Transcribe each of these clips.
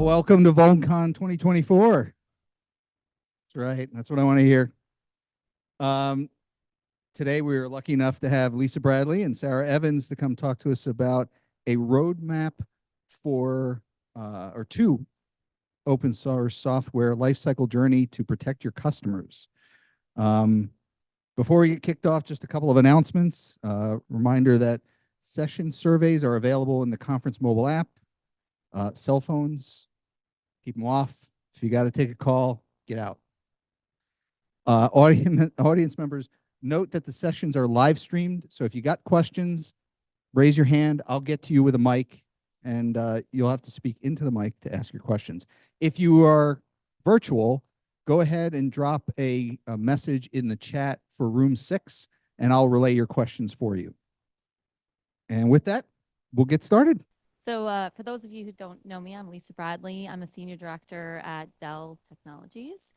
Well, welcome to VulnCon 2024. That's right. That's what I want to hear. Today, we were lucky enough to have Lisa Bradley and Sarah Evans to come talk to us about a roadmap for or two open source software lifecycle journey to protect your customers. Before we get kicked off, just a couple of announcements. Reminder that session surveys are available in the conference mobile app. Cell phones, keep them off. If you got to take a call, get out. Audience members, note that the sessions are live streamed. So if you got questions, raise your hand. I'll get to you with a mic, and you'll have to speak into the mic to ask your questions. If you are virtual, go ahead and drop a message in the chat for room 6, and I'll relay your questions for you. And with that, we'll get started. So for those of you who don't know me, I'm Lisa Bradley. I'm a senior director at Dell Technologies.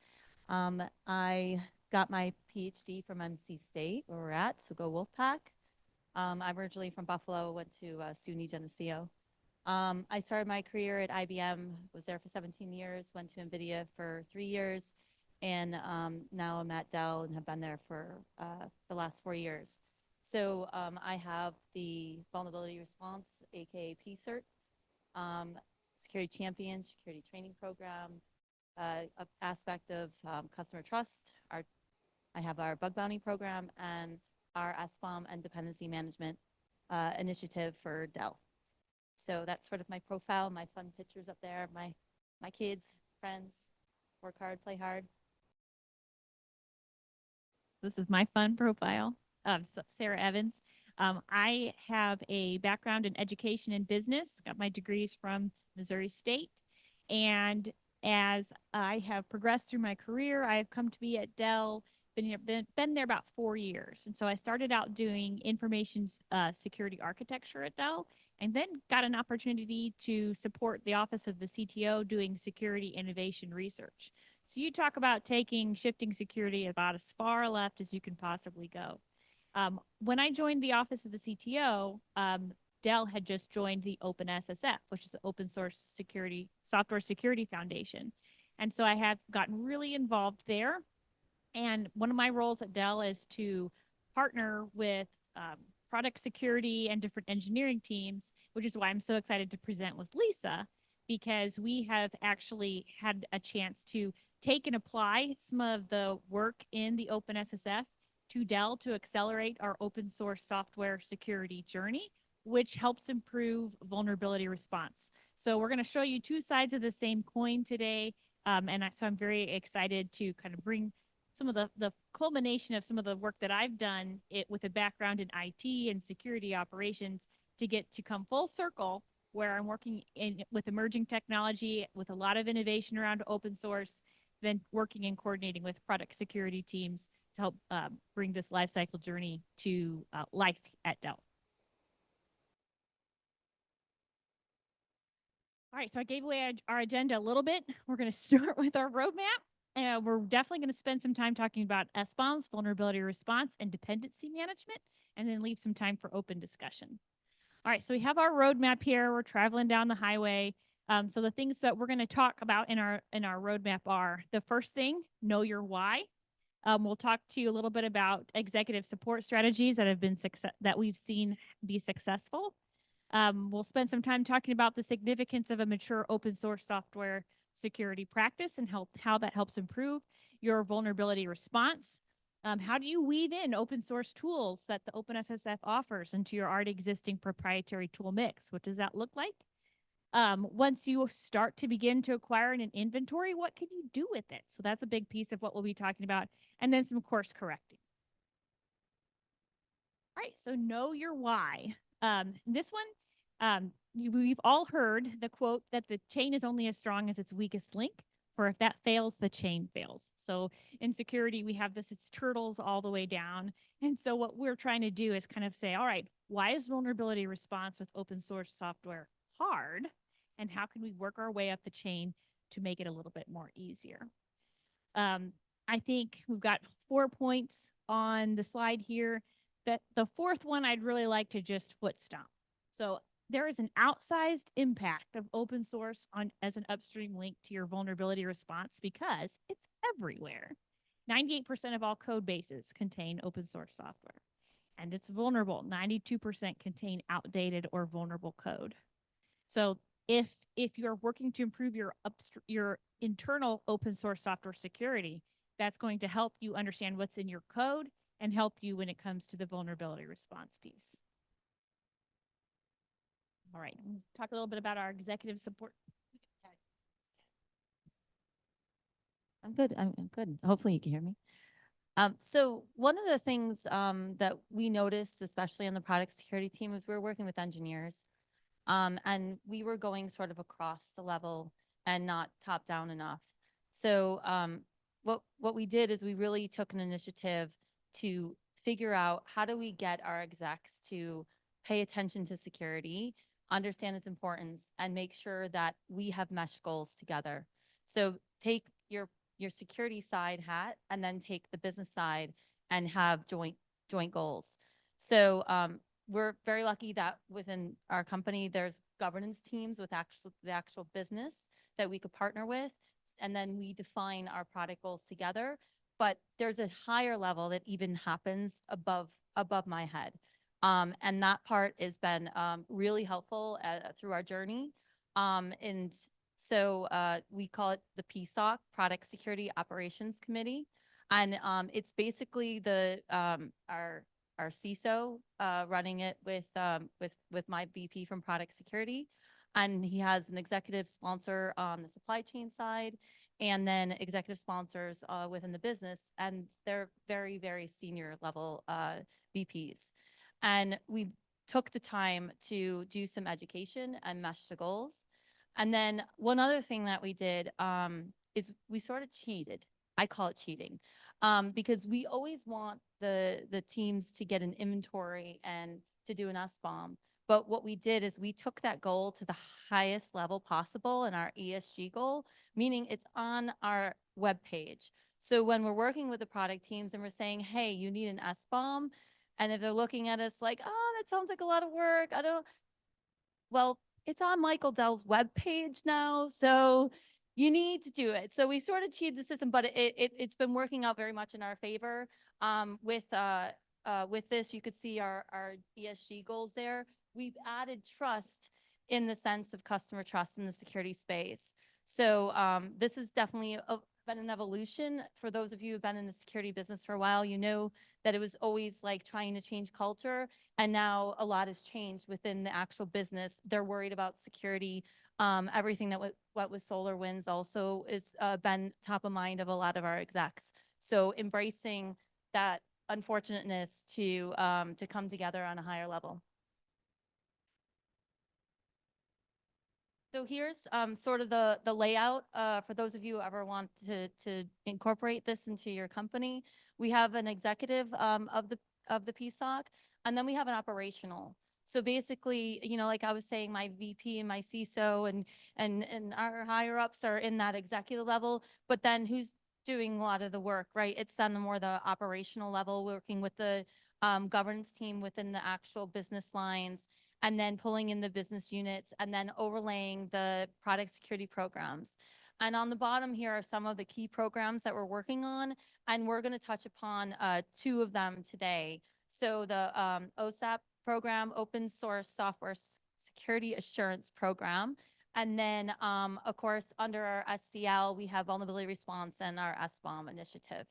I got my PhD from NC State, where we're at, so go Wolfpack. I'm originally from Buffalo, went to SUNY Geneseo. I started my career at IBM, was there for 17 years, went to NVIDIA for 3 years, and now I'm at Dell and have been there for the last 4 years. So I have the vulnerability response, aka PSIRT, security champion, security training program, aspect of customer trust. I have our bug bounty program and our SBOM and dependency management initiative for Dell. So that's sort of my profile, my fun pictures up there, my kids, friends, work hard, play hard. This is my fun profile. Sarah Evans. I have a background in education and business, got my degrees from Missouri State. And as I have progressed through my career, I have come to be at Dell, been there about 4 years. And so I started out doing information security architecture at Dell, and then got an opportunity to support the office of the CTO doing security innovation research. So you talk about shifting security about as far left as you can possibly go. When I joined the office of the CTO, Dell had just joined the OpenSSF, which is the Open Source Security Software Security Foundation. And so I have gotten really involved there. And one of my roles at Dell is to partner with product security and different engineering teams, which is why I'm so excited to present with Lisa, because we have actually had a chance to take and apply some of the work in the OpenSSF to Dell to accelerate our open source software security journey, which helps improve vulnerability response. So we're going to show you two sides of the same coin today. So I'm very excited to kind of bring some of the culmination of some of the work that I've done with a background in IT and security operations to get to come full circle, where I'm working with emerging technology, with a lot of innovation around open source, then working and coordinating with product security teams to help bring this lifecycle journey to life at Dell. All right, so I gave away our agenda a little bit. We're going to start with our roadmap. We're definitely going to spend some time talking about SBOMs, vulnerability response, and dependency management, and then leave some time for open discussion. All right, so we have our roadmap here. We're traveling down the highway. So the things that we're going to talk about in our roadmap are, the first thing, know your why. We'll talk to you a little bit about executive support strategies that we've seen be successful. We'll spend some time talking about the significance of a mature open source software security practice and how that helps improve your vulnerability response. How do you weave in open source tools that the OpenSSF offers into your already existing proprietary tool mix? What does that look like? Once you start to begin to acquire an inventory, what can you do with it? So that's a big piece of what we'll be talking about. And then some course correcting. All right, so know your why. This one, we've all heard the quote that the chain is only as strong as its weakest link, for if that fails, the chain fails. So in security, we have this, it's turtles all the way down. And so what we're trying to do is kind of say, all right, why is vulnerability response with open source software hard? And how can we work our way up the chain to make it a little bit more easier? I think we've got 4 points on the slide here. That the fourth one I'd really like to just foot stomp. So there is an outsized impact of open source on as an upstream link to your vulnerability response because it's everywhere. 98% of all code bases contain open source software, and it's vulnerable. 92% contain outdated or vulnerable code. So if you're working to improve your internal open source software security, that's going to help you understand what's in your code and help you when it comes to the vulnerability response piece. All right, talk a little bit about our executive support. I'm good. I'm good. Hopefully you can hear me. So one of the things that we noticed, especially on the product security team, was we were working with engineers, and we were going sort of across the level and not top down enough. So what we did is we really took an initiative to figure out how do we get our execs to pay attention to security, understand its importance, and make sure that we have mesh goals together. So take your security side hat and then take the business side and have joint goals. So we're very lucky that within our company, there's governance teams with the actual business that we could partner with. And then we define our product goals together. But there's a higher level that even happens above my head. And that part has been really helpful through our journey. And so we call it the PSOC, Product Security Operations Committee. And it's basically our CISO running it with my VP from Product Security. And he has an executive sponsor on the supply chain side, and then executive sponsors within the business. And they're very, very senior level VPs. And we took the time to do some education and mesh the goals. And then one other thing that we did is we sort of cheated. I call it cheating because we always want the teams to get an inventory and to do an SBOM. But what we did is we took that goal to the highest level possible in our ESG goal, meaning it's on our web page. So when we're working with the product teams and we're saying, hey, you need an SBOM, and if they're looking at us like, oh, that sounds like a lot of work, well, it's on Michael Dell's webpage now, so you need to do it. So we sort of cheated the system, but it's been working out very much in our favor. With this, you could see our ESG goals there. We've added trust in the sense of customer trust in the security space. So this has definitely been an evolution. For those of you who've been in the security business for a while, you know that it was always like trying to change culture. And now a lot has changed within the actual business. They're worried about security. Everything that what with SolarWinds also is been top of mind of a lot of our execs. So embracing that unfortunateness to come together on a higher level. So here's sort of the layout for those of you who ever want to incorporate this into your company. We have an executive of the PSOC, and then we have an operational. So basically, you know, like I was saying, my VP and my CISO and our higher ups are in that executive level, but then who's doing a lot of the work, right? It's on the more the operational level, working with the governance team within the actual business lines, and then pulling in the business units, and then overlaying the product security programs. And on the bottom here are some of the key programs that we're working on, and we're going to touch upon two of them today. So the OSAP program, Open Source Software Security Assurance Program. And then, of course, under our SCL, we have Vulnerability Response and our SBOM initiative.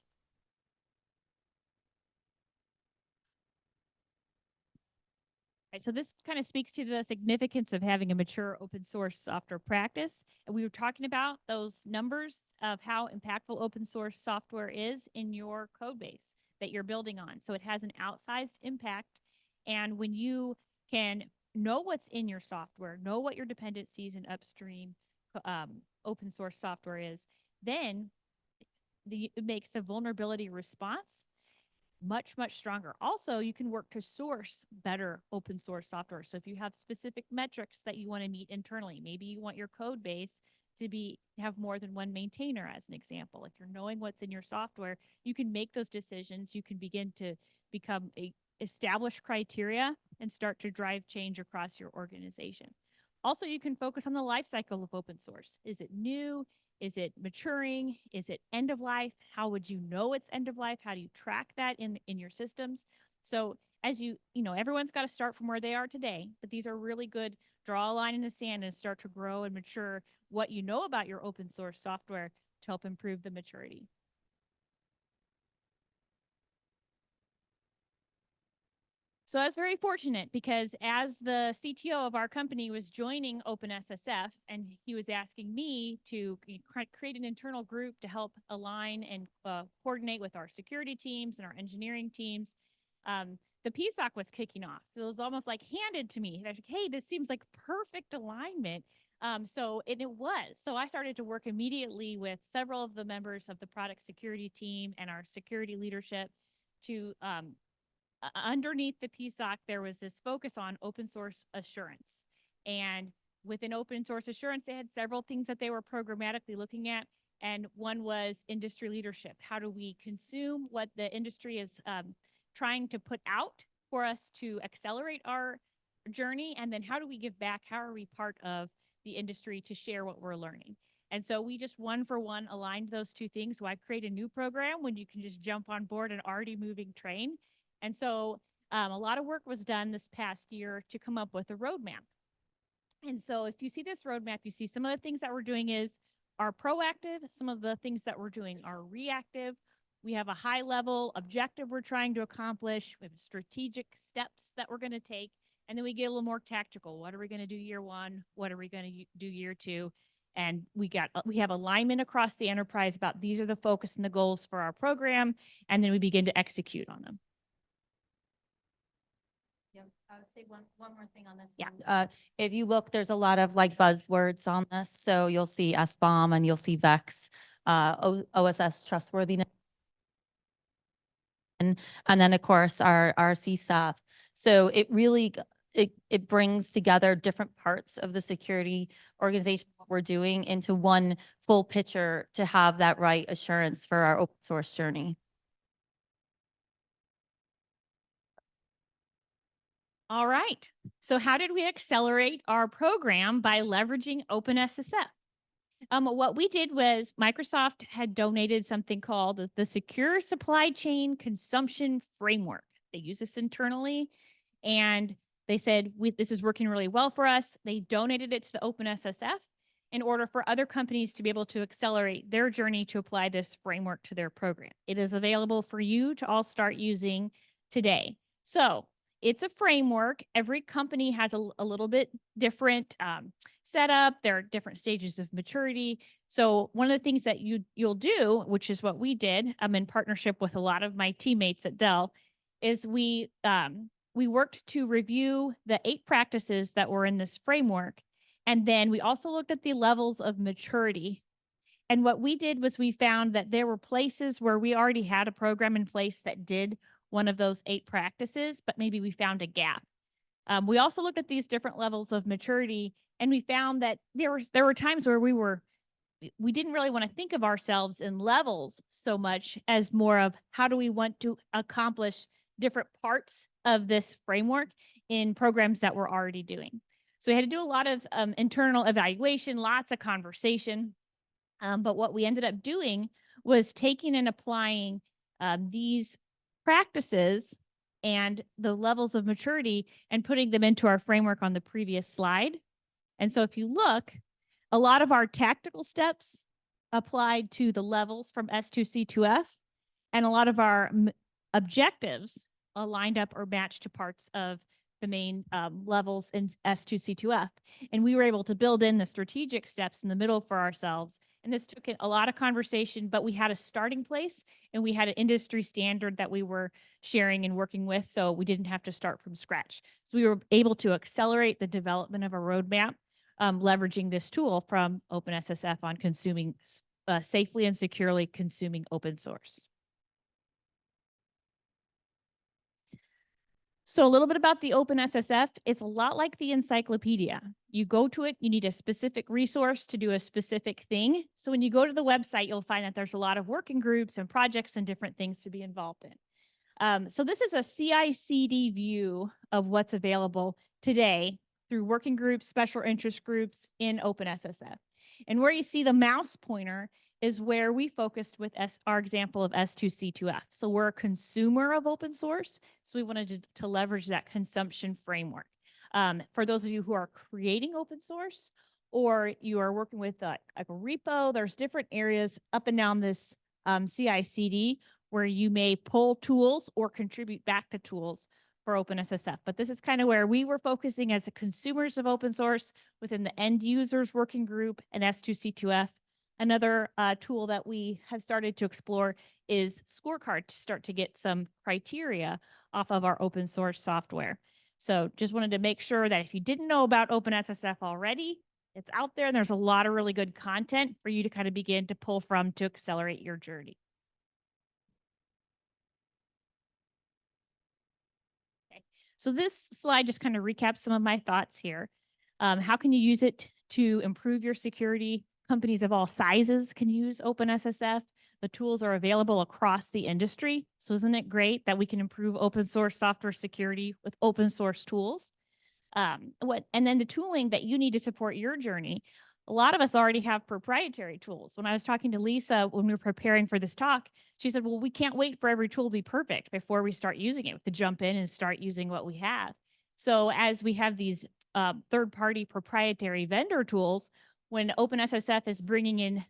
Right, so this kind of speaks to the significance of having a mature open source software practice. And we were talking about those numbers of how impactful open source software is in your code base that you're building on. So it has an outsized impact. And when you can know what's in your software, know what your dependencies and upstream open source software is, then it makes the vulnerability response much, much stronger. Also, you can work to source better open source software. So if you have specific metrics that you want to meet internally, maybe you want your code base to have more than one maintainer, as an example. If you're knowing what's in your software, you can make those decisions. You can begin to establish criteria and start to drive change across your organization. Also, you can focus on the life cycle of open source. Is it new? Is it maturing? Is it end of life? How would you know it's end of life? How do you track that in your systems? So as you know, everyone's got to start from where they are today, but these are really good. Draw a line in the sand and start to grow and mature what you know about your open source software to help improve the maturity. So I was very fortunate because as the CTO of our company was joining OpenSSF, and he was asking me to create an internal group to help align and coordinate with our security teams and our engineering teams, the PSOC was kicking off. So it was almost like handed to me. I was like, hey, this seems like perfect alignment. So it was. So I started to work immediately with several of the members of the product security team and our security leadership to underneath the PSOC, there was this focus on open source assurance. And within open source assurance, they had several things that they were programmatically looking at. And one was industry leadership. How do we consume what the industry is trying to put out for us to accelerate our journey? And then how do we give back? How are we part of the industry to share what we're learning? And so we just one for one aligned those two things. Why create a new program when you can just jump on board an already moving train? And so a lot of work was done this past year to come up with a roadmap. And so if you see this roadmap, you see some of the things that we're doing are proactive. Some of the things that we're doing are reactive. We have a high level objective we're trying to accomplish. We have strategic steps that we're going to take. And then we get a little more tactical. What are we going to do year one? What are we going to do year two? And we have alignment across the enterprise about these are the focus and the goals for our program. And then we begin to execute on them. Yeah, I would say one more thing on this. Yeah. One. If you look, there's a lot of like buzzwords on this. So you'll see SBOM and you'll see VEX, OSS trustworthiness. And then of course our CSAF. So it really, it brings together different parts of the security organization what we're doing into one full picture to have that right assurance for our open source journey. All right. So how did we accelerate our program by leveraging OpenSSF? What we did was Microsoft had donated something called the Secure Supply Chain Consumption Framework. They use this internally, and they said, this is working really well for us. They donated it to the OpenSSF in order for other companies to be able to accelerate their journey to apply this framework to their program. It is available for you to all start using today. So it's a framework. Every company has a little bit different setup. There are different stages of maturity. So one of the things that you'll do, which is what we did in partnership with a lot of my teammates at Dell, is we worked to review the 8 practices that were in this framework. And then we also looked at the levels of maturity. And what we did was we found that there were places where we already had a program in place that did one of those 8 practices, but maybe we found a gap. We also looked at these different levels of maturity, and we found that there were times where we didn't really want to think of ourselves in levels so much as more of how do we want to accomplish different parts of this framework in programs that we're already doing. So we had to do a lot of internal evaluation, lots of conversation. But what we ended up doing was taking and applying these practices and the levels of maturity and putting them into our framework on the previous slide. And so if you look, a lot of our tactical steps applied to the levels from S2C2F, and a lot of our objectives aligned up or matched to parts of the main levels in S2C2F. And we were able to build in the strategic steps in the middle for ourselves. And this took a lot of conversation, but we had a starting place and we had an industry standard that we were sharing and working with. So we didn't have to start from scratch. So we were able to accelerate the development of a roadmap, leveraging this tool from OpenSSF on consuming safely and securely consuming open source. So a little bit about the OpenSSF. It's a lot like the encyclopedia. You go to it, you need a specific resource to do a specific thing. So when you go to the website, you'll find that there's a lot of working groups and projects and different things to be involved in. So this is a CI/CD view of what's available today through working groups, special interest groups in OpenSSF. And where you see the mouse pointer is where we focused with our example of S2C2F. So we're a consumer of open source, so we wanted to leverage that consumption framework. For those of you who are creating open source, or you are working with like a repo, there's different areas up and down this CI/CD where you may pull tools or contribute back to tools for OpenSSF. But this is kind of where we were focusing as consumers of open source within the end users working group and S2C2F. Another tool that we have started to explore is Scorecard to start to get some criteria off of our open source software. So just wanted to make sure that if you didn't know about OpenSSF already, it's out there and there's a lot of really good content for you to kind of begin to pull from to accelerate your journey. Okay. So this slide just kind of recaps some of my thoughts here. How can you use it to improve your security? Companies of all sizes can use OpenSSF. The tools are available across the industry. So isn't it great that we can improve open source software security with open source tools? And then the tooling that you need to support your journey. A lot of us already have proprietary tools. When I was talking to Lisa when we were preparing for this talk, she said, well, we can't wait for every tool to be perfect before we start using it. We have to jump in and start using what we have. So as we have these third-party proprietary vendor tools, when OpenSSF is bringing in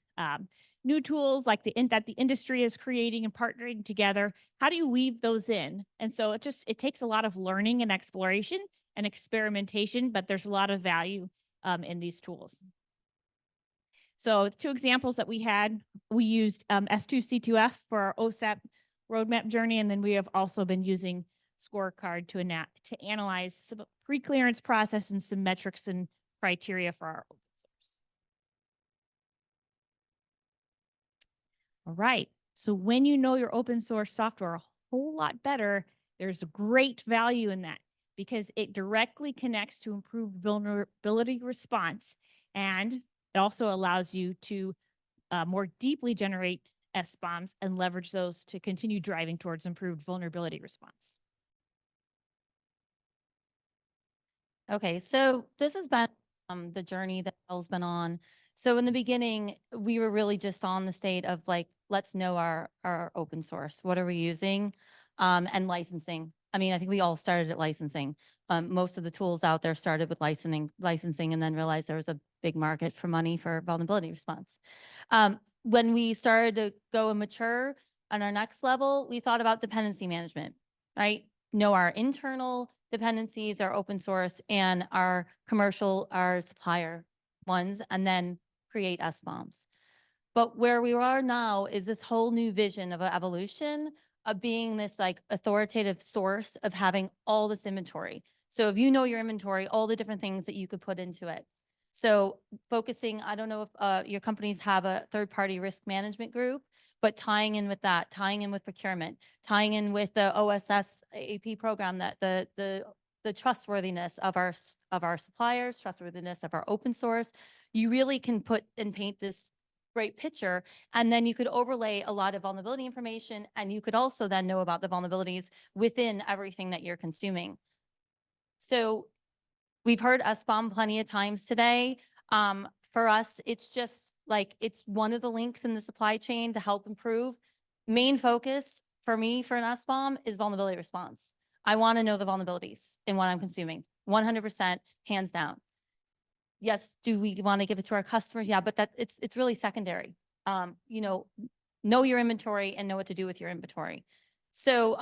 new tools like that the industry is creating and partnering together, how do you weave those in? And so it takes a lot of learning and exploration and experimentation, but there's a lot of value in these tools. So 2 examples that we used S2C2F for our OSAP roadmap journey, and then we have also been using Scorecard to analyze some pre-clearance process and some metrics and criteria for our open source. All right, so when you know your open source software a whole lot better, there's great value in that because it directly connects to improved vulnerability response, and it also allows you to more deeply generate SBOMs and leverage those to continue driving towards improved vulnerability response. Okay, so this has been the journey that Dell's been on. So in the beginning, we were really just on the state of like, let's know our open source. What are we using? And licensing. I mean, I think we all started at licensing. Most of the tools out there started with licensing and then realized there was a big market for money for vulnerability response. When we started to go and mature on our next level, we thought about dependency management, right? Know our internal dependencies, our open source, and our commercial, our supplier ones, and then create SBOMs. But where we are now is this whole new vision of an evolution of being this like authoritative source of having all this inventory. So if you know your inventory, all the different things that you could put into it. So focusing, I don't know if your companies have a third-party risk management group, but tying in with that, tying in with procurement, tying in with the OSS AP program, that the trustworthiness of our suppliers, trustworthiness of our open source, you really can put and paint this great picture. And then you could overlay a lot of vulnerability information, and you could also then know about the vulnerabilities within everything that you're consuming. So we've heard SBOM plenty of times today. For us, it's just like, it's one of the links in the supply chain to help improve. Main focus for me for an SBOM is vulnerability response. I want to know the vulnerabilities in what I'm consuming, 100%, hands down. Yes, do we want to give it to our customers? Yeah, but it's really secondary. You know your inventory and know what to do with your inventory. So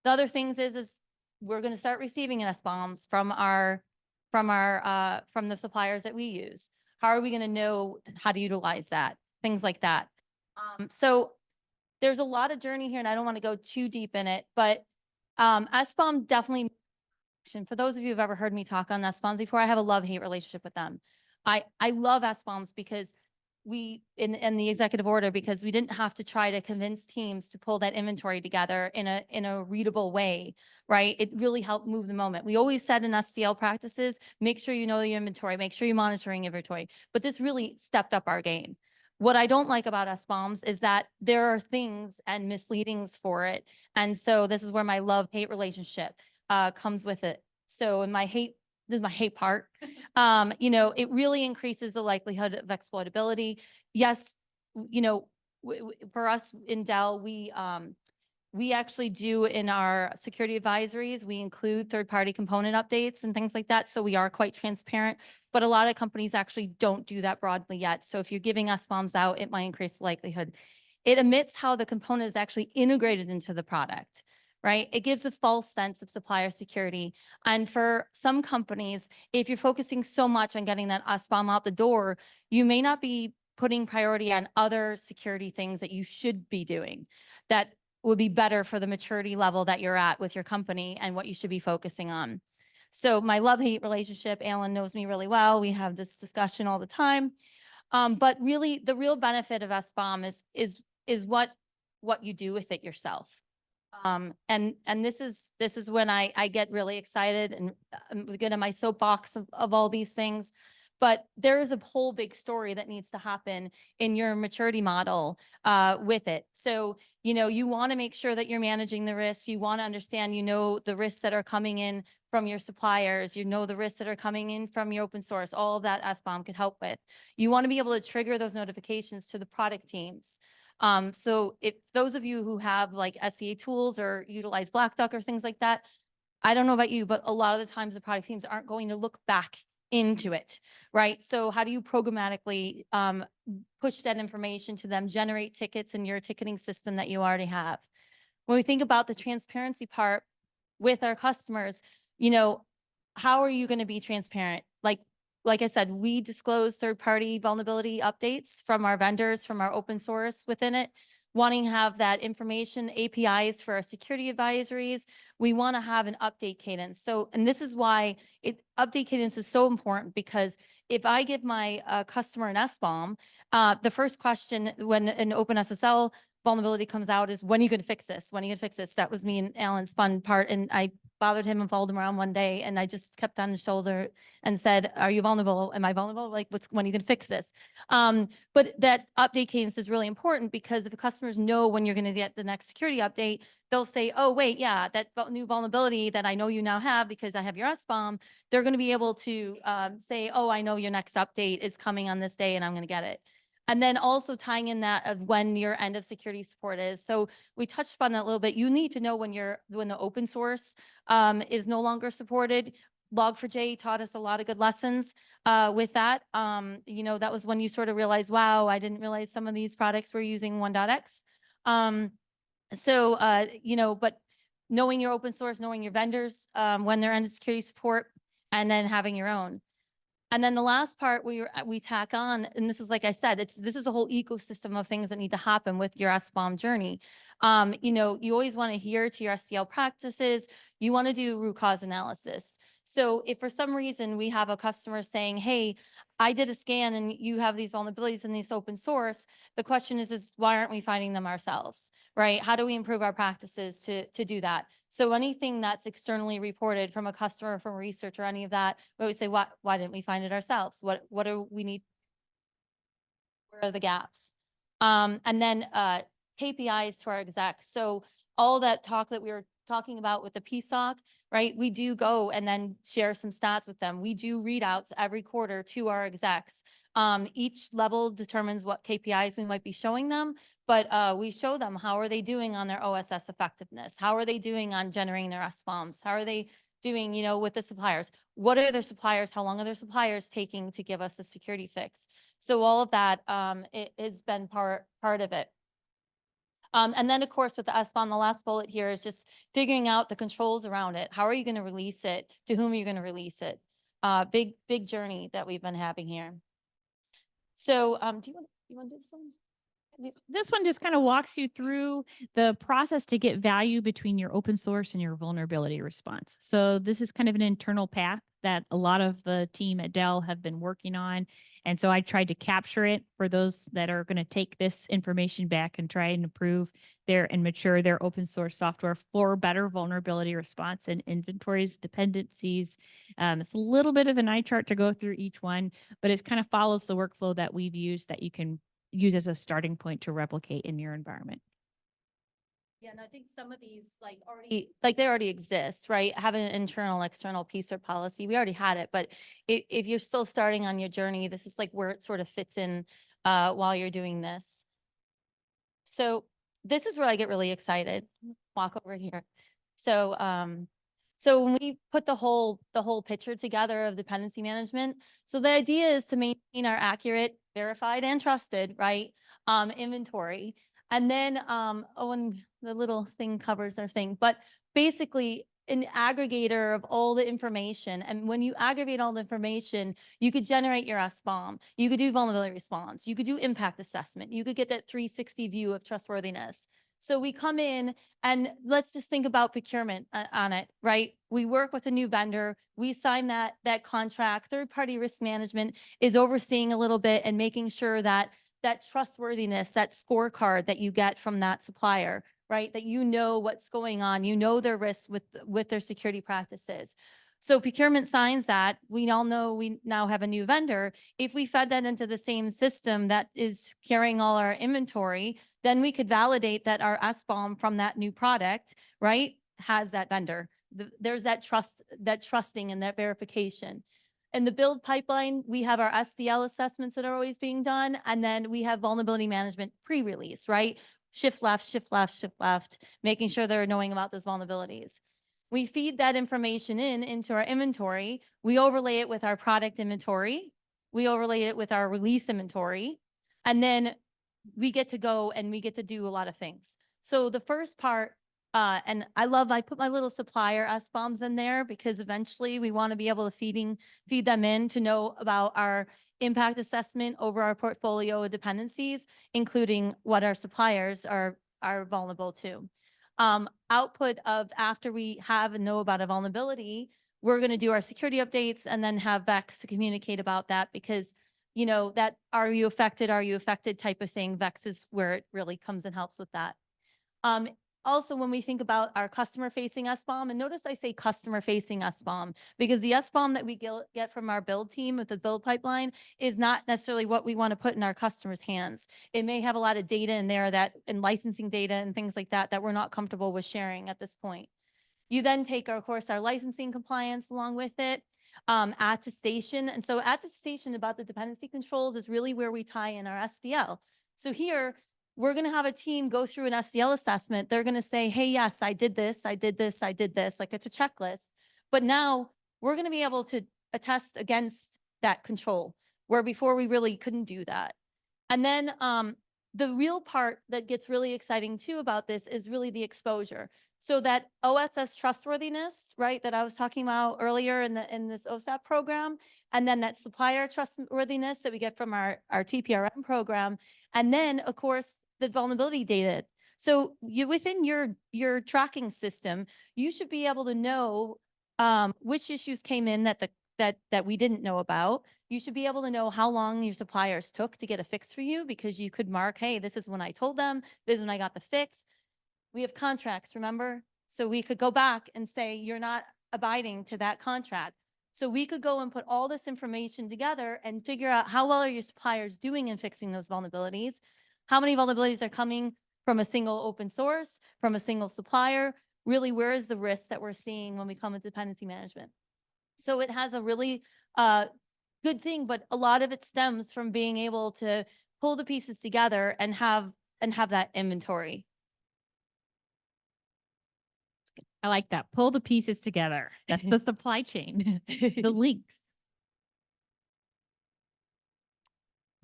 the other things is we're going to start receiving SBOMs from the suppliers that we use. How are we going to know how to utilize that? Things like that. So there's a lot of journey here, and I don't want to go too deep in it, but SBOM definitely. For those of you who've ever heard me talk on SBOMs before, I have a love-hate relationship with them. I love SBOMs because in the executive order, because we didn't have to try to convince teams to pull that inventory together in a readable way, right? It really helped move the moment. We always said in SCL practices, make sure you know your inventory, make sure you're monitoring inventory, but this really stepped up our game. What I don't like about SBOMs is that there are things and misleadings for it. And so this is where my love-hate relationship comes with it. So in my hate, this is my hate part, you know, it really increases the likelihood of exploitability. Yes, you know, for us in Dell, we actually do in our security advisories, we include third-party component updates and things like that. So we are quite transparent, but a lot of companies actually don't do that broadly yet. So if you're giving SBOMs out, it might increase the likelihood. It omits how the component is actually integrated into the product, right? It gives a false sense of supplier security. And for some companies, if you're focusing so much on getting that SBOM out the door, you may not be putting priority on other security things that you should be doing that would be better for the maturity level that you're at with your company and what you should be focusing on. So my love-hate relationship, Alan knows me really well. We have this discussion all the time. But really the real benefit of SBOM is what you do with it yourself. And this is when I get really excited and I'm getting my soapbox of all these things. But there is a whole big story that needs to happen in your maturity model with it. So, you know, you want to make sure that you're managing the risks. You want to understand, you know, the risks that are coming in from your suppliers, you know, the risks that are coming in from your open source, all of that SBOM could help with. You want to be able to trigger those notifications to the product teams. So if those of you who have like SEA tools or utilize Black Duck or things like that, I don't know about you, but a lot of the times the product teams aren't going to look back into it, right? So how do you programmatically push that information to them, generate tickets in your ticketing system that you already have? When we think about the transparency part with our customers, you know, how are you going to be transparent? Like I said, we disclose third-party vulnerability updates from our vendors, from our open source within it, wanting to have that information, APIs for our security advisories. We want to have an update cadence. So, and this is why update cadence is so important, because if I give my customer an SBOM, the first question when an OpenSSL vulnerability comes out is, when are you going to fix this? When are you going to fix this? That was me and Alan's fun part. And I bothered him and followed him around one day. And I just kept on his shoulder and said, are you vulnerable? Am I vulnerable? Like, when are you going to fix this? But that update cadence is really important, because if customers know when you're going to get the next security update, they'll say, oh, wait, yeah, that new vulnerability that I know you now have because I have your SBOM, they're going to be able to say, oh, I know your next update is coming on this day and I'm going to get it. And then also tying in that of when your end of security support is. So we touched upon that a little bit. You need to know when the open source is no longer supported. Log4j taught us a lot of good lessons with that. You know, that was when you sort of realize, wow, I didn't realize some of these products were using 1.x. You know, but knowing your open source, knowing your vendors, when they're end of security support, and then having your own. And then the last part we tack on, and this is, like I said, this is a whole ecosystem of things that need to happen with your SBOM journey. You know, you always want to adhere to your SCL practices. You want to do root cause analysis. So if for some reason we have a customer saying, hey, I did a scan and you have these vulnerabilities in this open source, the question is why aren't we finding them ourselves, right? How do we improve our practices to do that? So anything that's externally reported from a customer, from research or any of that, we always say, why didn't we find it ourselves? What do we need? Where are the gaps? And then KPIs to our execs. So all that talk that we were talking about with the PSOC, right? We do go and then share some stats with them. We do readouts every quarter to our execs. Each level determines what KPIs we might be showing them, but we show them how are they doing on their OSS effectiveness? How are they doing on generating their SBOMs? How are they doing, you know, with the suppliers? What are their suppliers? How long are their suppliers taking to give us a security fix? So all of that it has been part of it. And then, of course, with the SBOM, the last bullet here is just figuring out the controls around it. How are you going to release it? To whom are you going to release it? Big journey that we've been having here. So do you want to do this one? This one just kind of walks you through the process to get value between your open source and your vulnerability response. So this is kind of an internal path that a lot of the team at Dell have been working on. And so I tried to capture it for those that are going to take this information back and try and improve and mature their open source software for better vulnerability response and inventories, dependencies. It's a little bit of an eye chart to go through each one, but it kind of follows the workflow that we've used that you can use as a starting point to replicate in your environment. Yeah, and I think some of these like they already exist, right? Having an internal, external PSIRT policy, we already had it, but if you're still starting on your journey, this is like where it sort of fits in while you're doing this. So this is where I get really excited. Walk over here. So so when we put the whole picture together of dependency management, so the idea is to maintain our accurate, verified, and trusted, right, inventory. And then, oh, and the little thing covers our thing, but basically an aggregator of all the information. And when you aggregate all the information, you could generate your SBOM. You could do vulnerability response. You could do impact assessment. You could get that 360 view of trustworthiness. So we come in and let's just think about procurement on it, right? We work with a new vendor. We sign that contract. Third-party risk management is overseeing a little bit and making sure that that trustworthiness, that scorecard that you get from that supplier, right? That you know what's going on, you know their risks with their security practices. So procurement signs that. We all know we now have a new vendor. If we fed that into the same system that is carrying all our inventory, then we could validate that our SBOM from that new product, right, has that vendor. There's that trusting and that verification. In the build pipeline, we have our SDL assessments that are always being done, and then we have vulnerability management pre-release, right? Shift left, shift left, shift left, making sure they're knowing about those vulnerabilities. We feed that information into our inventory. We overlay it with our product inventory. We overlay it with our release inventory. And then we get to go and we get to do a lot of things. So the first part, and I put my little supplier SBOMs in there because eventually we want to be able to feed them in to know about our impact assessment over our portfolio of dependencies, including what our suppliers are vulnerable to. Output of after we have and know about a vulnerability, we're going to do our security updates and then have VEX to communicate about that because, you know, that are you affected type of thing. VEX is where it really comes and helps with that. Also, when we think about our customer-facing SBOM, and notice I say customer-facing SBOM because the SBOM that we get from our build team with the build pipeline is not necessarily what we want to put in our customers' hands. It may have a lot of data in there and licensing data and things like that we're not comfortable with sharing at this point. You then take, of course, our licensing compliance along with it, attestation. And so attestation about the dependency controls is really where we tie in our SDL. So here, we're going to have a team go through an SDL assessment. They're going to say, hey, yes, I did this, I did this, I did this. Like it's a checklist. But now we're going to be able to attest against that control, where before we really couldn't do that. And then the real part that gets really exciting too about this is really the exposure. So that OSS trustworthiness, right, that I was talking about earlier in this OSAP program, and then that supplier trustworthiness that we get from our TPRM program, and then of course the vulnerability data. So within your tracking system, you should be able to know which issues came in that we didn't know about. You should be able to know how long your suppliers took to get a fix for you because you could mark, hey, this is when I told them, this is when I got the fix. We have contracts, remember? So we could go back and say, you're not abiding to that contract. So we could go and put all this information together and figure out how well are your suppliers doing in fixing those vulnerabilities? How many vulnerabilities are coming from a single open source, from a single supplier? Really, where is the risk that we're seeing when we come with dependency management? So it has a really good thing, but a lot of it stems from being able to pull the pieces together and have that inventory. I like that. Pull the pieces together. That's the supply chain, the links.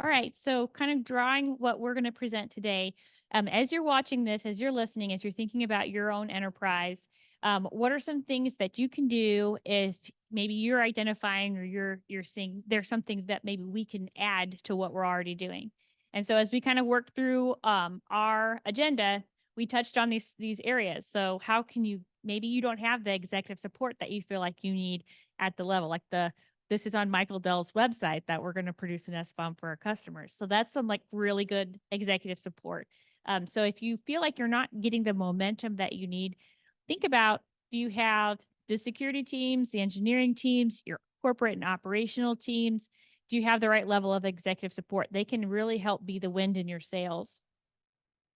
All right. So kind of drawing what we're going to present today, as you're watching this, as you're listening, as you're thinking about your own enterprise, what are some things that you can do if maybe you're identifying or you're seeing there's something that maybe we can add to what we're already doing? And so as we kind of worked through our agenda, we touched on these areas. So how can you, maybe you don't have the executive support that you feel like you need at the level, like this is on Michael Dell's website that we're going to produce an SBOM for our customers. So that's some like really good executive support. So if you feel like you're not getting the momentum that you need, think about, do you have the security teams, the engineering teams, your corporate and operational teams? Do you have the right level of executive support? They can really help be the wind in your sails.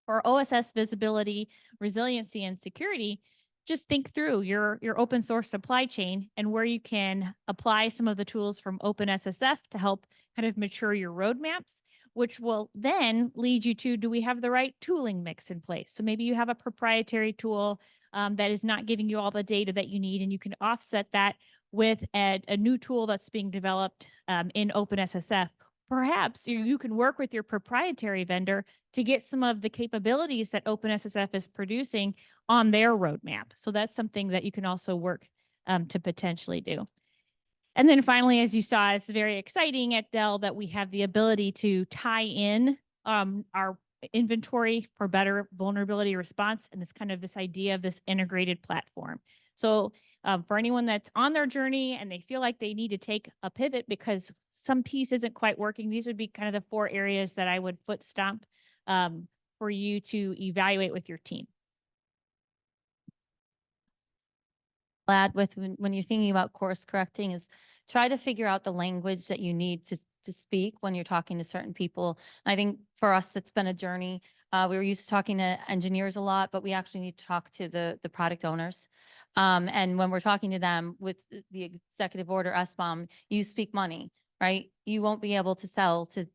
For OSS visibility, resiliency, and security, just think through your open source supply chain and where you can apply some of the tools from OpenSSF to help kind of mature your roadmaps, which will then lead you to, do we have the right tooling mix in place? So maybe you have a proprietary tool that is not giving you all the data that you need, and you can offset that with a new tool that's being developed in OpenSSF. Perhaps you can work with your proprietary vendor to get some of the capabilities that OpenSSF is producing on their roadmap. So that's something that you can also work to potentially do. And then finally, as you saw, it's very exciting at Dell that we have the ability to tie in our inventory for better vulnerability response. And it's kind of this idea of this integrated platform. So for anyone that's on their journey and they feel like they need to take a pivot because some piece isn't quite working, these would be kind of the 4 areas that I would foot stomp for you to evaluate with your team. Add with when you're thinking about course correcting is try to figure out the language that you need to speak when you're talking to certain people. I think for us, it's been a journey. We were used to talking to engineers a lot, but we actually need to talk to the product owners. And when we're talking to them with the executive order SBOM, you speak money, right? You won't be able to sell to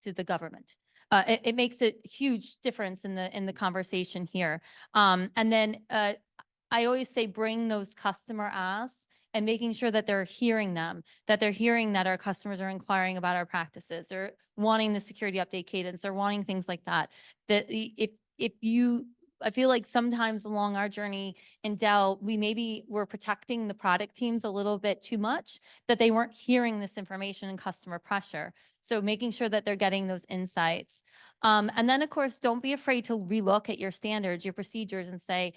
the government. It makes a huge difference in the conversation here. And then I always say bring those customer asks and making sure that they're hearing them, that they're hearing that our customers are inquiring about our practices or wanting the security update cadence or wanting things like that. That I feel like sometimes along our journey in Dell, we were protecting the product teams a little bit too much, that they weren't hearing this information and customer pressure. So making sure that they're getting those insights. And then of course, don't be afraid to relook at your standards, your procedures and say,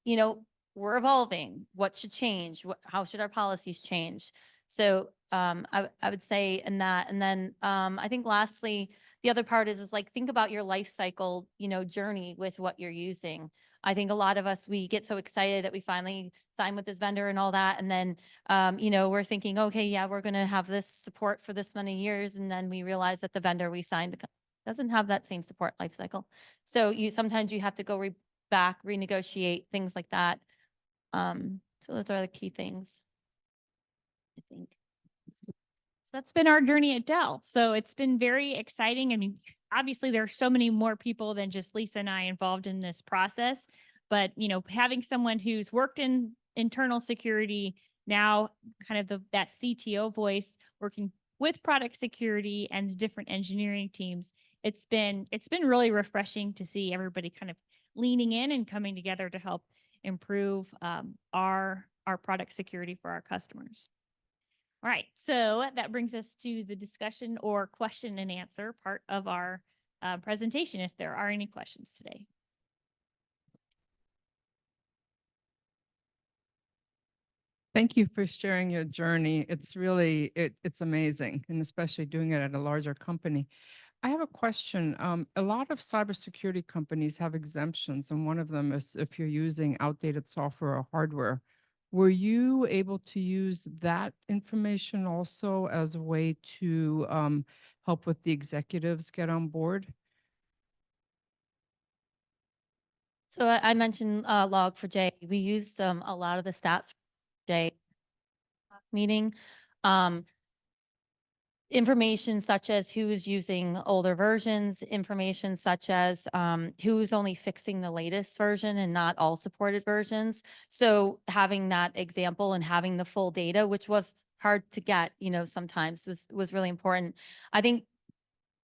you know, we're evolving. What should change? How should our policies change? So I would say in that. And then I think lastly, the other part is like, think about your life cycle, journey with what you're using. I think a lot of us, we get so excited that we finally sign with this vendor and all that. And then, we're thinking, okay, yeah, we're going to have this support for this many years. And then we realize that the vendor we signed doesn't have that same support life cycle. So sometimes you have to go back, renegotiate, things like that. So those are the key things, I think. So that's been our journey at Dell. So it's been very exciting. I mean, obviously there are so many more people than just Lisa and I involved in this process, but having someone who's worked in internal security, now kind of that CTO voice, working with product security and different engineering teams, it's been really refreshing to see everybody kind of leaning in and coming together to help improve our product security for our customers. All right, so that brings us to the discussion or question and answer part of our presentation, if there are any questions today. Thank you for sharing your journey. It's really, it's amazing, and especially doing it at a larger company. I have a question. A lot of cybersecurity companies have exemptions, and one of them is if you're using outdated software or hardware. Were you able to use that information also as a way to help with the executives get on board? So I mentioned Log4j. We used a lot of the stats for J meeting. Information such as who is using older versions, information such as who is only fixing the latest version and not all supported versions. So having that example and having the full data, which was hard to get, sometimes was really important. I think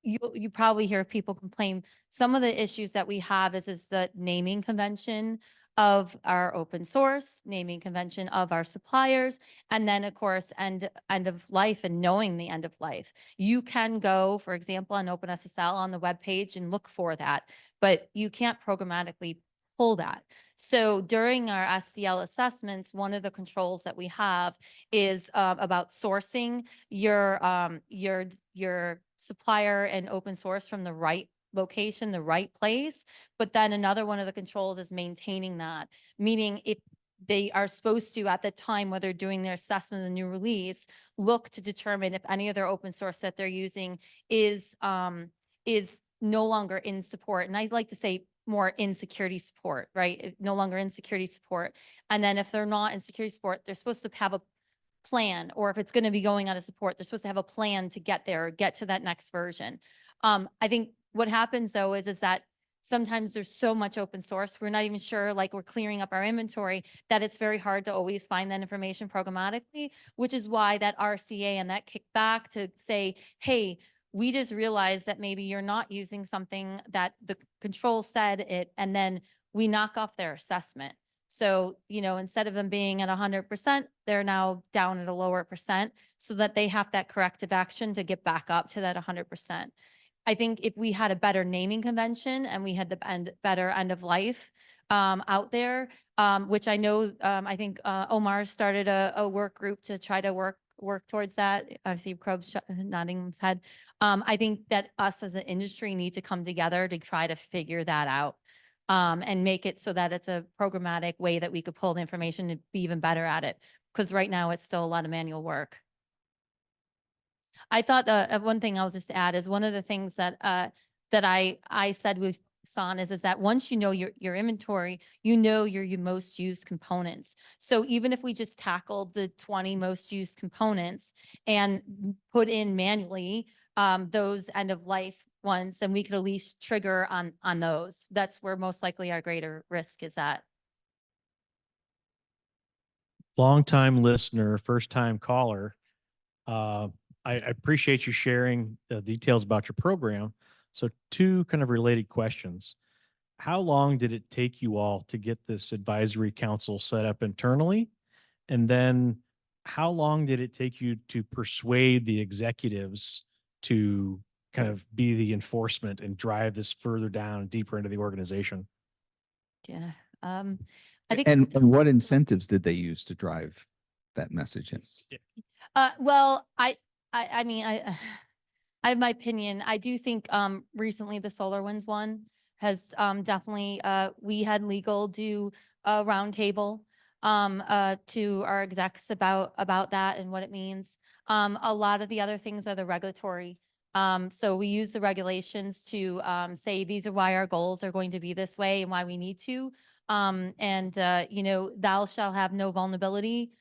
you probably hear people complain. Some of the issues that we have is the naming convention of our open source, naming convention of our suppliers, and then of course, end of life and knowing the end of life. You can go, for example, on OpenSSL on the web page and look for that, but you can't programmatically pull that. So during our SCL assessments, one of the controls that we have is about sourcing your supplier and open source from the right location, the right place. But then another one of the controls is maintaining that, meaning if they are supposed to, at the time where they're doing their assessment of the new release, look to determine if any of their open source that they're using is no longer in support. And I like to say more in security support, right? No longer in security support. And then if they're not in security support, they're supposed to have a plan, or if it's going to be going out of support, they're supposed to have a plan to get there, get to that next version. I think what happens though is that sometimes there's so much open source, we're not even sure, like we're clearing up our inventory, that it's very hard to always find that information programmatically, which is why that RCA and that kickback to say, hey, we just realized that maybe you're not using something that the control said it, and then we knock off their assessment. So, instead of them being at 100%, they're now down at a lower percent so that they have that corrective action to get back up to that 100%. I think if we had a better naming convention and we had the better end of life out there, which I know, I think Omar started a work group to try to work towards that. I see Krob's nodding his head. I think that us as an industry need to come together to try to figure that out. And make it so that it's a programmatic way that we could pull the information to be even better at it. Because right now it's still a lot of manual work. I thought one thing I'll just add is one of the things that I said with San is that once you know your inventory, you know your most used components. So even if we just tackled the 20 most used components and put in manually those end of life ones, then we could at least trigger on those. That's where most likely our greater risk is at. Long-time listener, first-time caller. I appreciate you sharing the details about your program. So 2 kind of related questions. How long did it take you all to get this advisory council set up internally? And then how long did it take you to persuade the executives to kind of be the enforcement and drive this further down, deeper into the organization? Yeah. I think. And what incentives did they use to drive that message in? Well, I mean, I have my opinion. I do think recently the SolarWinds one has definitely we had legal do a roundtable to our execs about that and what it means. A lot of the other things are the regulatory. So we use the regulations to say these are why our goals are going to be this way and why we need to. Thou shall have no vulnerability,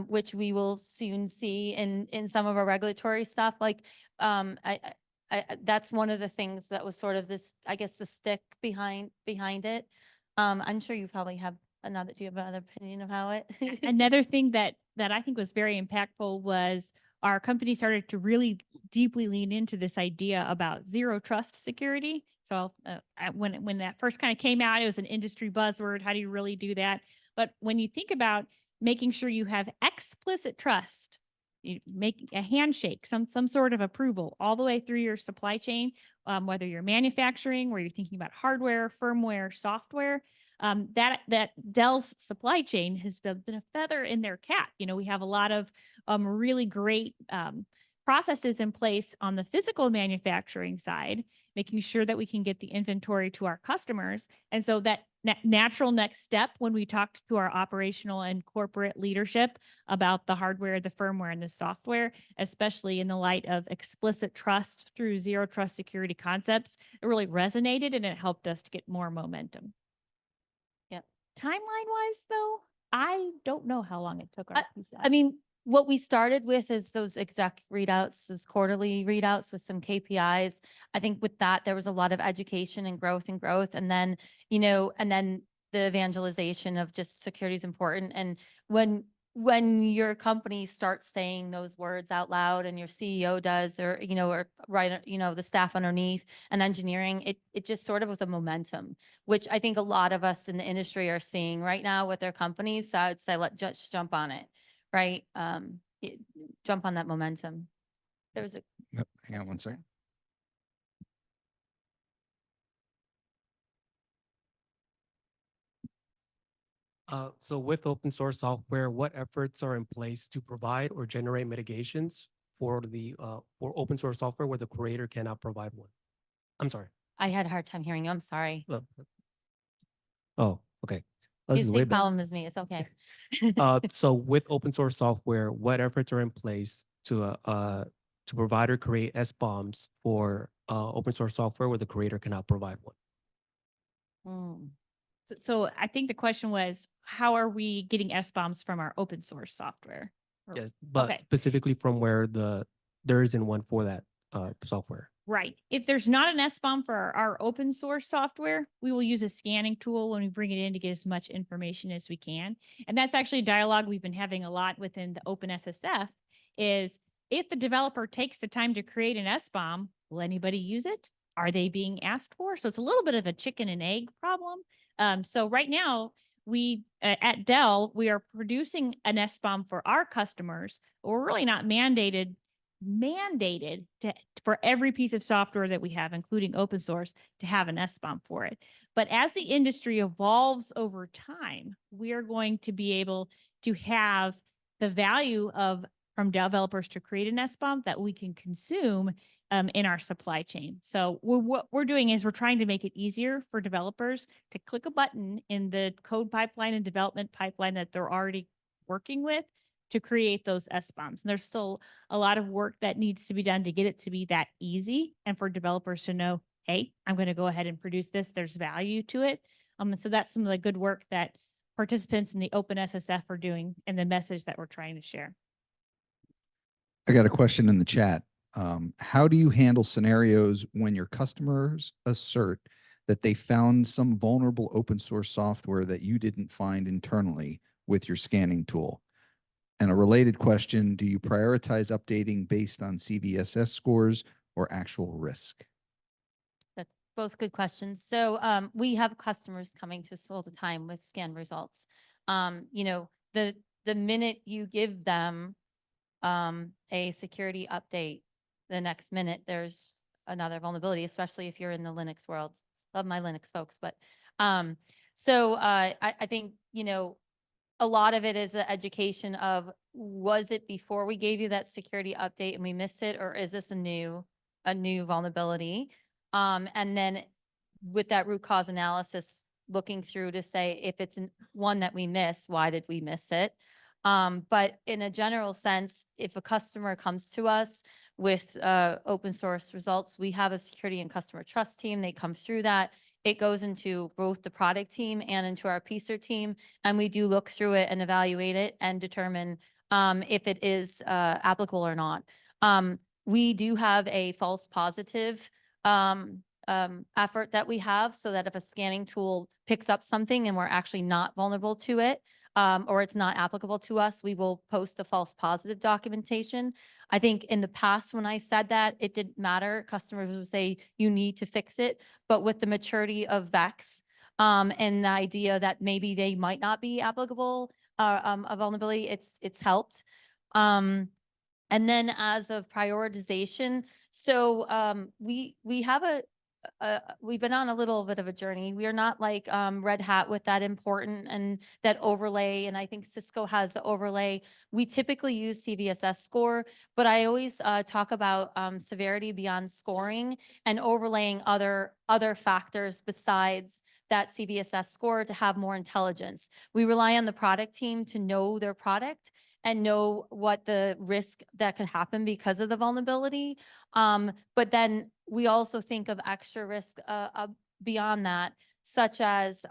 which we will soon see in some of our regulatory stuff. Like, that's one of the things that was sort of this, I guess, the stick behind it. I'm sure you probably have do you have another opinion of how it? Another thing that I think was very impactful was our company started to really deeply lean into this idea about zero trust security. So when that first kind of came out, it was an industry buzzword. How do you really do that? But when you think about making sure you have explicit trust, you make a handshake, some sort of approval all the way through your supply chain, whether you're manufacturing, where you're thinking about hardware, firmware, software, that Dell's supply chain has been a feather in their cap. We have a lot of really great processes in place on the physical manufacturing side, making sure that we can get the inventory to our customers. And so that natural next step when we talked to our operational and corporate leadership about the hardware, the firmware, and the software, especially in the light of explicit trust through zero trust security concepts, it really resonated and it helped us to get more momentum. Yep. Timeline wise though, I don't know how long it took our I mean, what we started with is those exec readouts, those quarterly readouts with some KPIs. I think with that, there was a lot of education and growth. And then, the evangelization of just security is important. And when your company starts saying those words out loud and your CEO does, or the staff underneath and engineering, it just sort of was a momentum, which I think a lot of us in the industry are seeing right now with their companies. So I'd say just jump on it. Right. Jump on that momentum. There was Yep, hang on one second. So with open source software, what efforts are in place to provide or generate mitigations for for open source software where the creator cannot provide one? I'm sorry. I had a hard time hearing you. I'm sorry. Oh, okay. Oh, You this is have the way same better. problem as me. It's okay. So with open source software, what efforts are in place to provide or create SBOMs for open source software where the creator cannot provide one? Mm. So I think the question was, how are we getting SBOMs from our open source software? Or- Yes, but Okay. specifically from where there isn't one for that software. Right. If there's not an SBOM for our open source software, we will use a scanning tool when we bring it in to get as much information as we can. And that's actually a dialogue we've been having a lot within the OpenSSF is if the developer takes the time to create an SBOM, will anybody use it? Are they being asked for? So it's a little bit of a chicken and egg problem. So right now, we at Dell, we are producing an SBOM for our customers, but we're really not mandated to for every piece of software that we have, including open source, to have an SBOM for it. But as the industry evolves over time, we are going to be able to have the value of from developers to create an SBOM that we can consume in our supply chain. So what we're doing is we're trying to make it easier for developers to click a button in the code pipeline and development pipeline that they're already working with to create those SBOMs. And there's still a lot of work that needs to be done to get it to be that easy and for developers to know, hey, I'm going to go ahead and produce this. There's value to it. And so that's some of the good work that participants in the OpenSSF are doing and the message that we're trying to share. I got a question in the chat. How do you handle scenarios when your customers assert that they found some vulnerable open source software that you didn't find internally with your scanning tool? And a related question, do you prioritize updating based on CVSS scores or actual risk? That's both good questions. So we have customers coming to us all the time with scan results. You know, the minute you give them a security update, the next minute there's another vulnerability, especially if you're in the Linux world. Love my Linux folks, but I think, you know, a lot of it is the education of, was it before we gave you that security update and we missed it, or is this a new vulnerability? And then with that root cause analysis, looking through to say if it's one that we missed, why did we miss it? But in a general sense, if a customer comes to us with open source results, we have a security and customer trust team. They come through that. It goes into both the product team and into our PSIRT team. And we do look through it and evaluate it and determine if it is applicable or not. We do have a false positive effort that we have, so that if a scanning tool picks up something and we're actually not vulnerable to it, or it's not applicable to us, we will post a false positive documentation. I think in the past, when I said that, it didn't matter. Customers would say, you need to fix it. But with the maturity of VEX and the idea that maybe they might not be applicable, a vulnerability, it's helped. And then as of prioritization, so we have we've been on a little bit of a journey. We are not like Red Hat with that important and that overlay. And I think Cisco has the overlay. We typically use CVSS score, but I always talk about severity beyond scoring and overlaying other factors besides that CVSS score to have more intelligence. We rely on the product team to know their product and know what the risk that could happen because of the vulnerability. But then we also think of extra risk beyond that, such as,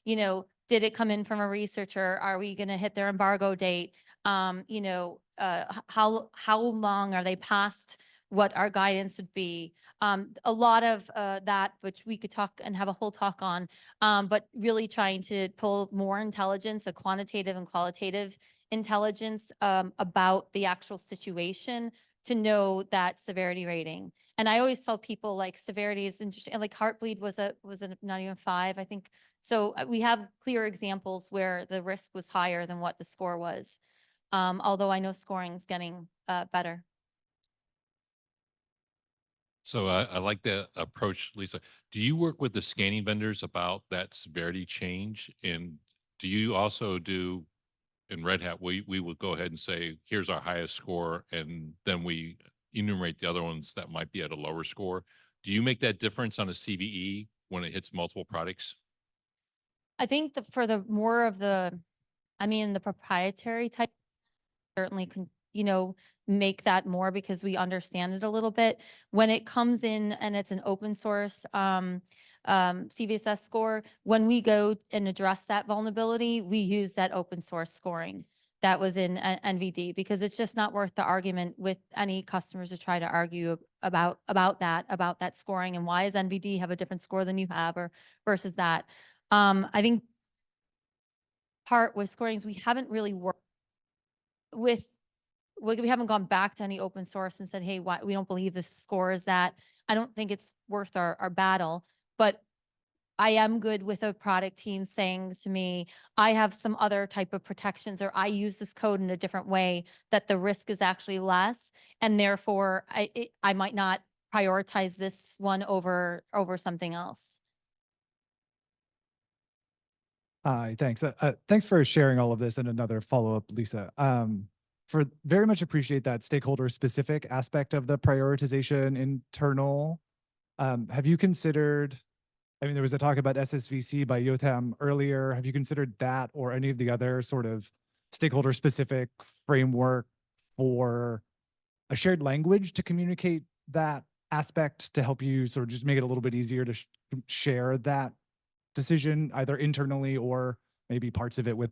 you know, did it come in from a researcher? Are we going to hit their embargo date? You know, how long are they past what our guidance would be? A lot of that, which we could talk and have a whole talk on, but really trying to pull more intelligence, a quantitative and qualitative intelligence about the actual situation to know that severity rating. And I always tell people, like, severity is interesting. Like Heartbleed was not even 5, I think. So we have clear examples where the risk was higher than what the score was. Although I know scoring is getting better. So I like that approach, Lisa. Do you work with the scanning vendors about that severity change? And do you also do, in Red Hat, we would go ahead and say, here's our highest score, and then we enumerate the other ones that might be at a lower score. Do you make that difference on a CVE when it hits multiple products? I think that for the more of the, I mean, the proprietary type, certainly can, make that more because we understand it a little bit. When it comes in and it's an open source, CVSS score, when we go and address that vulnerability, we use that open source scoring that was in NVD, because it's just not worth the argument with any customers to try to argue about that scoring, and why does NVD have a different score than you have, or versus that. I think part with scoring is we haven't really worked with, we haven't gone back to any open source and said, hey, why we don't believe this score is that. I don't think it's worth our battle, but I am good with a product team saying to me, I have some other type of protections, or I use this code in a different way that the risk is actually less. And therefore I might not prioritize this one over something else. Hi, thanks. Thanks for sharing all of this. And another follow-up, Lisa. For very much appreciate that stakeholder specific aspect of the prioritization internal. Have you considered, I mean, there was a talk about SSVC by Yotam earlier. Have you considered that or any of the other sort of stakeholder specific framework for a shared language to communicate that aspect to help you sort of just make it a little bit easier to share that decision either internally or maybe parts of it with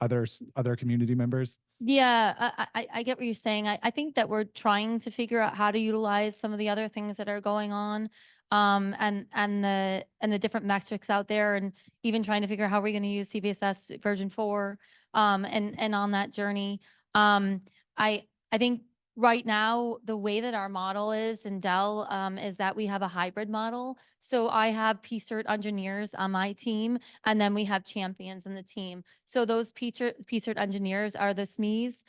other community members? Yeah, I get what you're saying. I think that we're trying to figure out how to utilize some of the other things that are going on, and the different metrics out there, and even trying to figure out how we're going to use CVSS version 4, and on that journey. I think right now, the way that our model is in Dell, is that we have a hybrid model. So I have PSIRT engineers on my team, and then we have champions in the team. So those PSIRT engineers are the SMEs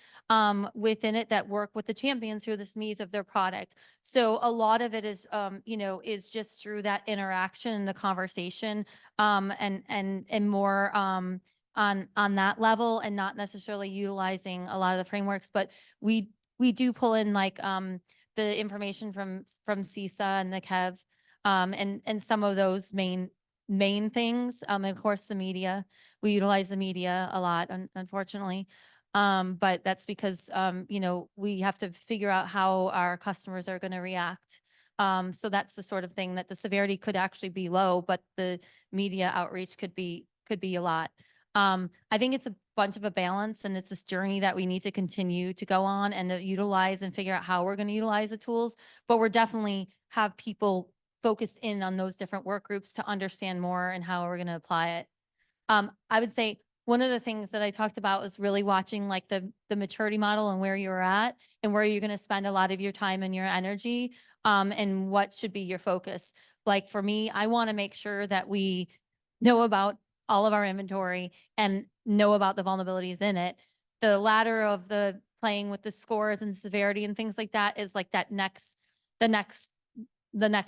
within it that work with the champions, who are the SMEs of their product. So a lot of it is, is just through that interaction and the conversation, and more on that level, and not necessarily utilizing a lot of the frameworks. But we do pull in like the information from CISA and the KEV, and some of those main things. And of course, the media. We utilize the media a lot, unfortunately. But that's because we have to figure out how our customers are going to react. So that's the sort of thing that the severity could actually be low, but the media outreach could be a lot. I think it's a bunch of a balance, and it's this journey that we need to continue to go on and to utilize and figure out how we're going to utilize the tools. But we're definitely have people focused in on those different work groups to understand more and how we're going to apply it. I would say one of the things that I talked about is really watching like the maturity model and where you're at and where you're going to spend a lot of your time and your energy, and what should be your focus. Like for me, I want to make sure that we know about all of our inventory and know about the vulnerabilities in it. The ladder of the playing with the scores and severity and things like that is like that the next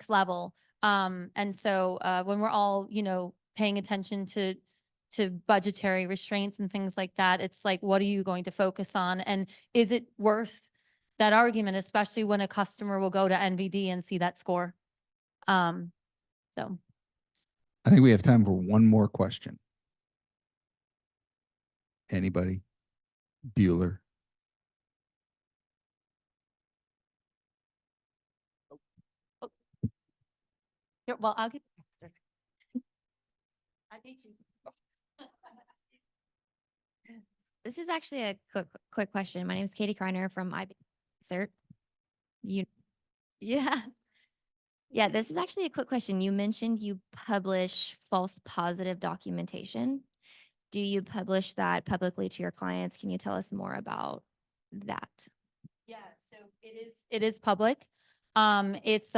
level. And so when we're all, paying attention to budgetary restraints and things like that, it's like, what are you going to focus on? And is it worth that argument, especially when a customer will go to NVD and see that score? So. I think we have time for one more question. Anybody? Bueller? Here, well, I'll get the texter. I beat you. This is actually a quick question. My name is Katie Kreiner from IBM. Yeah, this is actually a quick question. You mentioned you publish false positive documentation. Do you publish that publicly to your clients? Can you tell us more about that? Yeah, so it is public. It's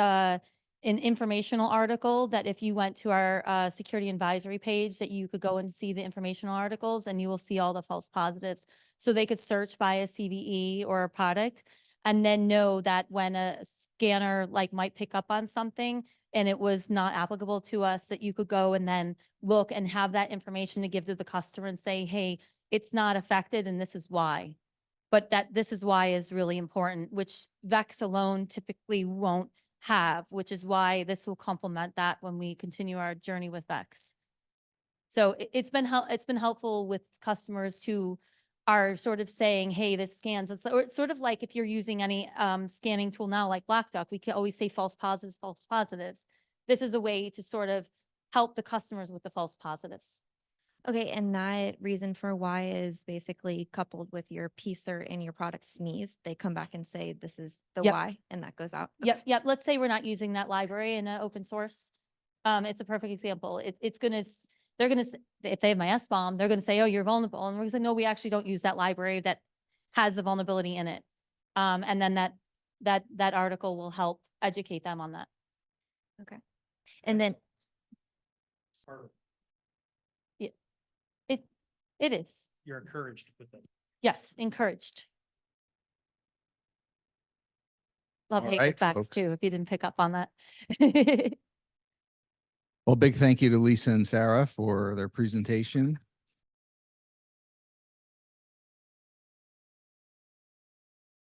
an informational article that if you went to our security advisory page, that you could go and see the informational articles, and you will see all the false positives. So they could search by a CVE or a product, and then know that when a scanner like might pick up on something and it was not applicable to us, that you could go and then look and have that information to give to the customer and say, hey, it's not affected and this is why. But that this is why is really important, which VEX alone typically won't have, which is why this will complement that when we continue our journey with VEX. So it's been helpful with customers who are sort of saying, hey, this scans. It's sort of like if you're using any scanning tool now, like Black Duck, we can always say false positives, false positives. This is a way to sort of help the customers with the false positives. Okay, and that reason for why is basically coupled with your PSIRT and your product SMEs. They come back and say, this is the Yep. why, and that goes out. Yep, yep. Let's say we're not using that library in an open source. It's a perfect example. It's gonna, they're gonna, if they have my SBOM, they're gonna say, oh, you're vulnerable. And we're gonna say, no, we actually don't use that library that has the vulnerability in it. And then that article will help educate them on that. And then, It is. You're encouraged to put that. Yes, encouraged. Love All hate right, facts folks. too, if you didn't pick up on that. Well, big thank you to Lisa and Sarah for their presentation.